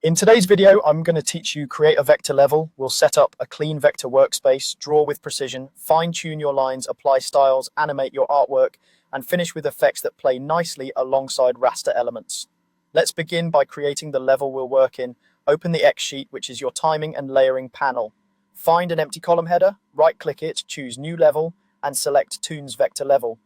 In today's video, I'm going to teach you create a vector level. We'll set up a clean vector workspace, draw with precision, fine-tune your lines, apply styles, animate your artwork, and finish with effects that play nicely alongside raster elements. Let's begin by creating the level we'll work in. Open the X sheet, which is your timing and layering panel. Find an empty column header, right-click it, choose New Level, and select Toonz Vector Level.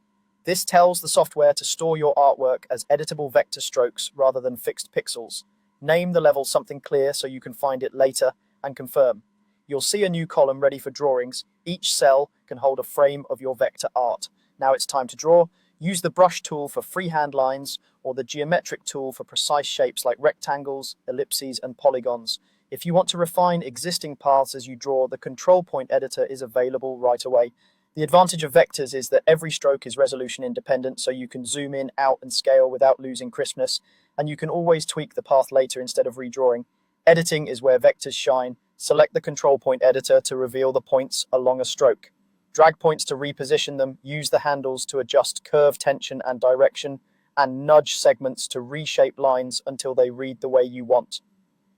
This tells the software to store your artwork as editable vector strokes rather than fixed pixels. Name the level something clear so you can find it later and confirm. You'll see a new column ready for drawings. Each cell can hold a frame of your vector art. Now it's time to draw. Use the brush tool for freehand lines or the geometric tool for precise shapes like rectangles, ellipses, and polygons. If you want to refine existing paths as you draw, the control point editor is available right away. The advantage of vectors is that every stroke is resolution independent, so you can zoom in, out, and scale without losing crispness, and you can always tweak the path later instead of redrawing. Editing is where vectors shine. Select the control point editor to reveal the points along a stroke. Drag points to reposition them, use the handles to adjust curve tension and direction, and nudge segments to reshape lines until they read the way you want.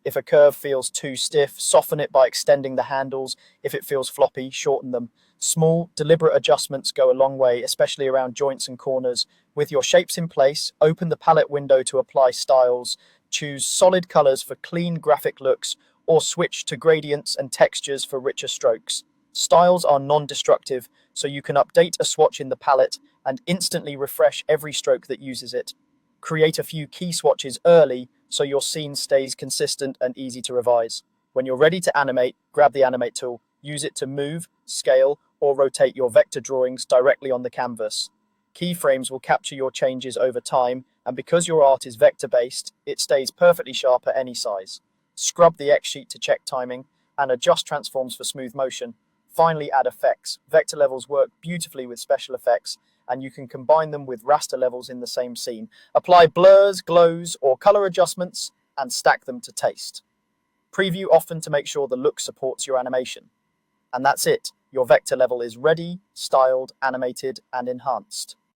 If a curve feels too stiff, soften it by extending the handles. If it feels floppy, shorten them. Small, deliberate adjustments go a long way, especially around joints and corners. With your shapes in place, open the palette window to apply styles. Choose solid colors for clean graphic looks, or switch to gradients and textures for richer strokes. Styles are non-destructive, so you can update a swatch in the palette and instantly refresh every stroke that uses it. Create a few key swatches early so your scene stays consistent and easy to revise. When you're ready to animate, grab the animate tool. Use it to move, scale, or rotate your vector drawings directly on the canvas. Keyframes will capture your changes over time, and because your art is vector-based, it stays perfectly sharp at any size. Scrub the X sheet to check timing, and adjust transforms for smooth motion. Finally, add effects. Vector levels work beautifully with special effects, and you can combine them with raster levels in the same scene. Apply blurs, glows, or color adjustments, and stack them to taste. Preview often to make sure the look supports your animation. And that's it. Your vector level is ready, styled, animated, and enhanced.